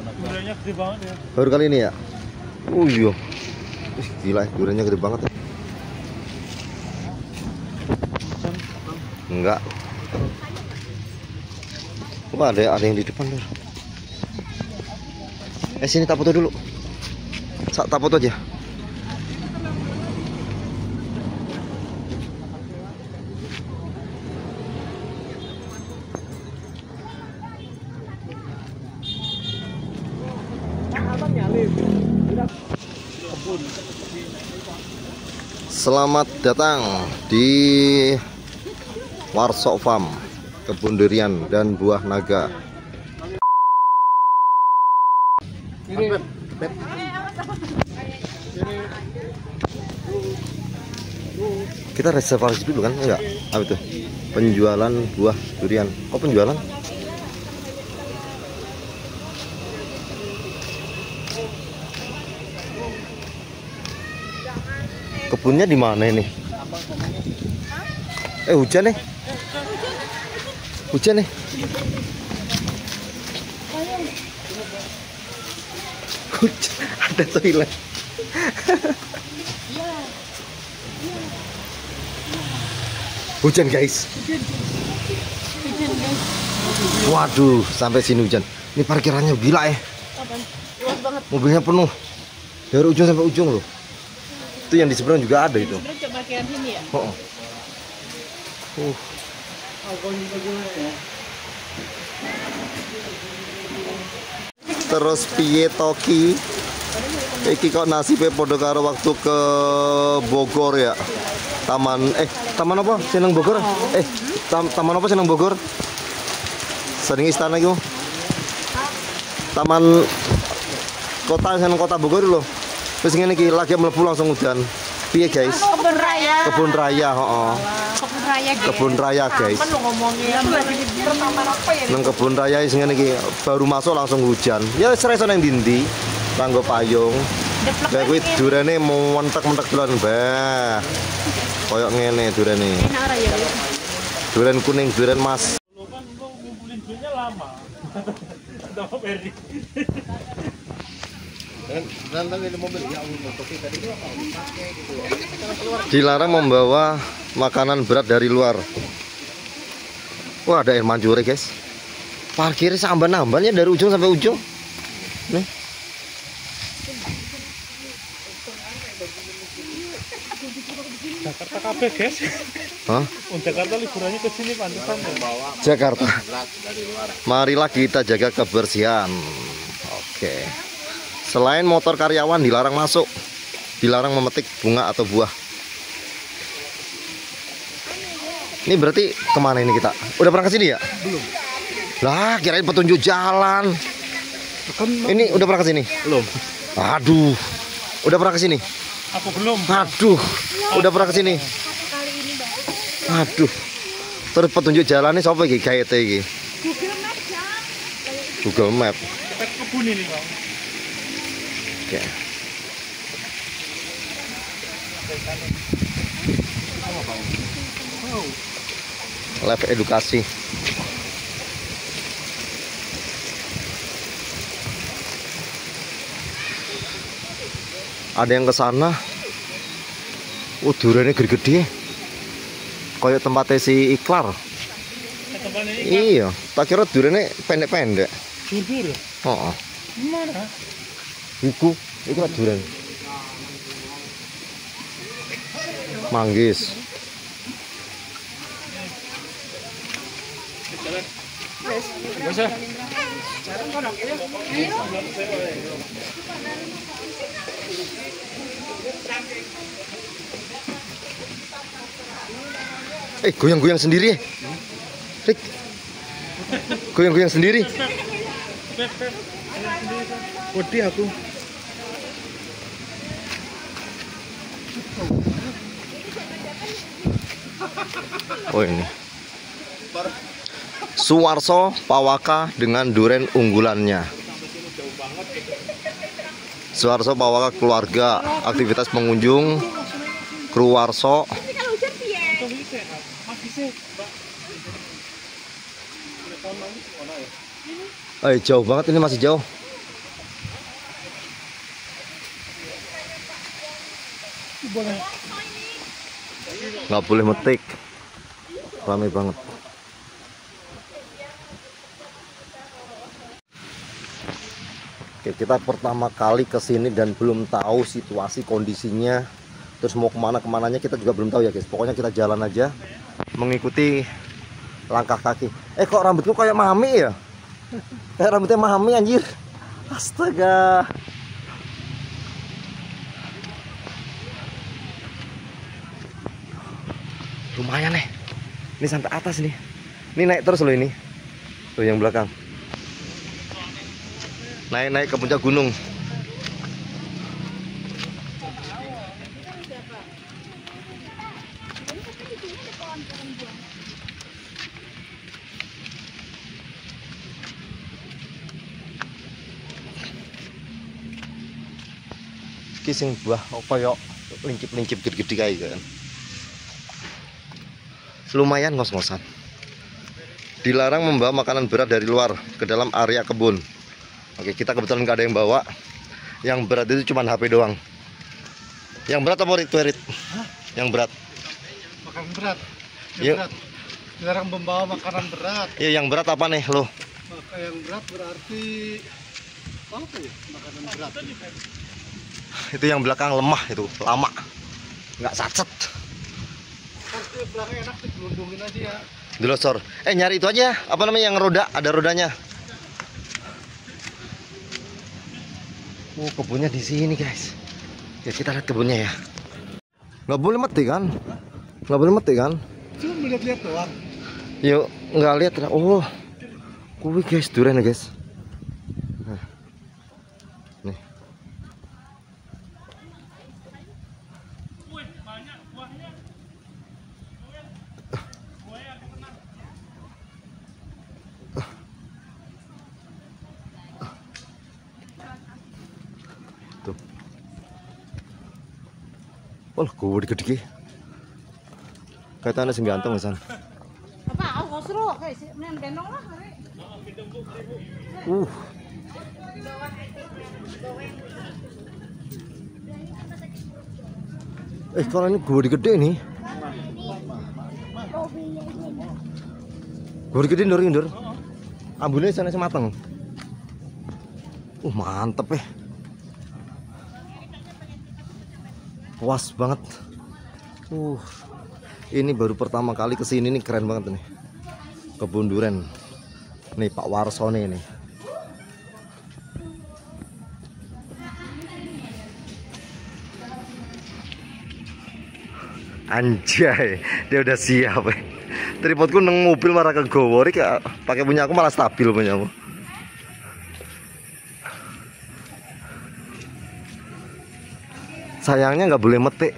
Duriannya gede banget ya. Baru kali ini ya? Oh iya. Gila, duriannya gede banget ya. Enggak. Wah, ada yang di depan, Lur. Sini tak foto dulu. Tak foto aja. Selamat datang di Warsok Farm, kebun durian dan buah naga. Kita reservasi dulu kan? Enggak? Apa itu? Penjualan buah durian. Oh, penjualan? Kebunnya di mana ini? Hujan nih. Hujan nih. Hujan, ada toilet. Hujan guys. Waduh, sampai sini hujan. Ini parkirannya gila ya. Luas banget. Mobilnya penuh. Dari ujung sampai ujung loh. Itu yang di seberang juga ada itu. Sebenarnya coba parkiran sini ya. Terus piye toki? Iki kok nasibe padha karo waktu ke Bogor ya. Taman apa? Seneng Bogor? Taman apa Seneng Bogor? Sering istana iku. Taman kota Seneng Kota Bogor lho. Terus ngene iki lagi mlebu langsung hujan. Piye guys? Kebun raya. Kebun raya, heeh. Kebun raya. Kebun raya guys. Kan lo ngomongin pertama apa ya? Nang kebun raya sing ngene iki baru masuk langsung hujan. Ya wis reso nang ndi-ndi. Kanggo payung. Kayak kuwi durene mentek-mentek dolan, Mbah. Kayak ngene durene. Enak ora ya? Duren kuning, duren mas. Lo kan lo ngumpulin duitnya lama. Tahu Ferdi. Dilarang membawa makanan berat dari luar. Wah, ada air mancur guys. Parkirnya samban-sambannya dari ujung sampai ujung. Nih. Jakarta kabeh, guys. Hah? Jakarta liburannya ke sini pantesan membawa Jakarta. Marilah kita jaga kebersihan. Oke. Selain motor karyawan dilarang masuk, dilarang memetik bunga atau buah. Ini berarti kemana ini kita? Udah pernah ke sini ya? belum. Lah, kirain petunjuk jalan. Ini udah pernah ke sini? Belum. Aduh. Udah pernah ke sini? Aku belum. Aduh. Udah pernah ke sini? Aduh. Terus petunjuk jalannya siapa iki gaete iki? Google Map. Kita ke kebun ini, Bang. Oke. Live edukasi. Ada yang ke sana. Duriannya gede-gede. Kayak tempatnya si Iklar. Tempatnya ini Iya, tak kira duriannya pendek-pendek. jujur. Oh, Gimana? itu kan durian. Manggis. Bisa. Goyang-goyang sendiri ya? Rik. Goyang-goyang sendiri. Wedi aku. Oh ini. Suwarso Pawaka dengan duren unggulannya. Suwarso Pawaka keluarga, aktivitas pengunjung, Kruwarso. Jauh banget ini, masih jauh. Nggak boleh metik. Ramai banget. Oke, kita pertama kali kesini dan belum tahu situasi kondisinya. Terus mau kemananya kita juga belum tahu ya guys. Pokoknya kita jalan aja, mengikuti langkah kaki. Kok rambutku kayak mami ya? Kayak rambutnya mami anjir. Astaga. Lumayan nih. Ini sampai atas nih. Ini naik terus loh ini. Tuh yang belakang. Naik ke puncak gunung. Kising buah apa yuk lincip-lincip gede-gede kayak kan. Lumayan ngos-ngosan. Dilarang membawa makanan berat dari luar ke dalam area kebun. Oke, kita kebetulan nggak ada yang bawa. Yang berat itu cuma HP doang. Yang berat apa Rit? Yang berat. Makanan berat. Yuk. Berat. Dilarang membawa makanan berat. Iya, yang berat apa nih lo? Maka yang berat berarti apa ya? Makanan berat. Itu yang belakang lemah itu, lama. Nggak sacet. Pasti belakang enak digelundungin aja ya. Dilosor. Nyari itu aja, apa namanya yang roda, ada rodanya. Kebunnya di sini guys. Ya kita lihat kebunnya ya. Nggak boleh metik kan? Nggak boleh metik kan? Cuma melihat-lihat doang. Yuk, nggak lihat. Oh, kuwi guys, durian ya guys. Nah. Nih. Tuh. Wah, gue dikit-dikit. Kaitannya sing ganteng San. Apa aku seru guys, men gendong lah hari. Kalau ini gue gede nih. Gue gede ndur. Ambune sana semateng. Mantep ya. Puas banget. Ini baru pertama kali kesini nih, keren banget nih. Kebun durian. Nih Pak Warsone nih. Anjay, dia udah siap. Tripodku neng mobil marah ke gowo, pakai punya aku malah stabil punya aku. Sayangnya nggak boleh metik.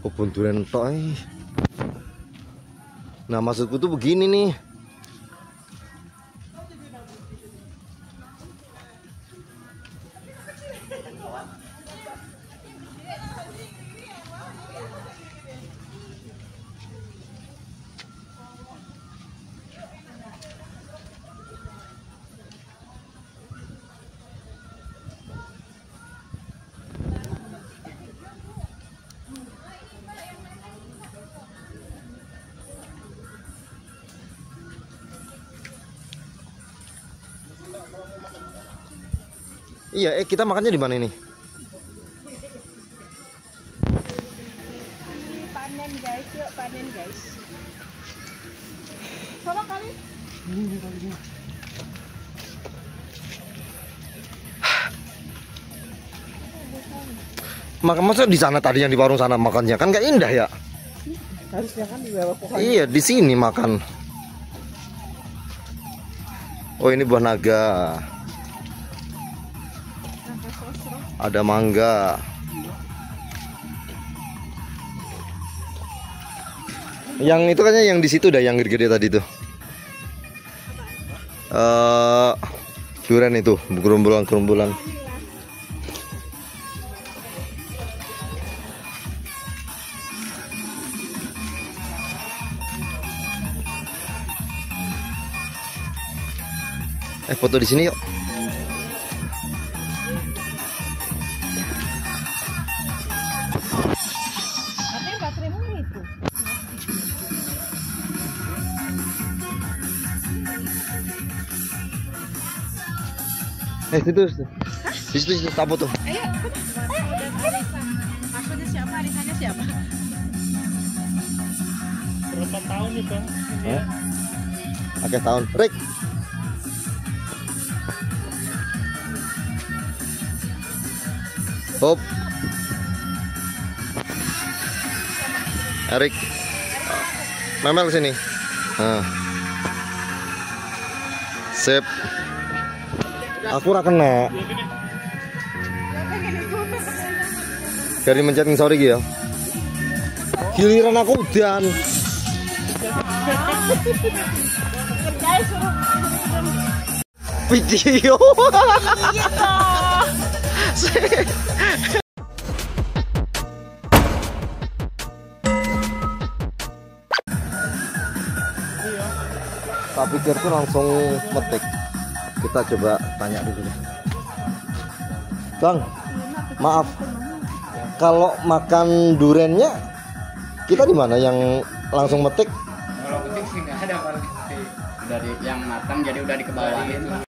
Kebun durian tok. Nah, maksudku tuh begini nih. Iya, kita makannya di mana ini? Panen guys, yuk panen guys. Coba kali. Masa di sana tadi yang di warung sana makannya kan nggak indah ya? Harusnya kan di bawah pohon. Iya, di sini makan. Oh, ini buah naga. Ada mangga. Yang itu kayaknya yang di situ dah, yang gede-gede tadi tuh. Durian itu, gerombolan-gerombolan. Foto di sini yuk. Katanya bateraimu itu. Di situ tak foto. Ayo. Maksudnya siapa? Arisanya siapa? Berapa tahun nih bang? Oke tahun. Rick. Hop. Erik. Memel sini. Sip. Aku ora kena. Dari mencet sorry ya. Giliran aku udan. Video. Tak pikir tuh langsung metik. Kita coba tanya dulu. Bang, maaf. Kalau makan durennya kita di mana yang langsung metik? Kalau petik sih nggak ada, kalau dari yang matang jadi udah dikebawain.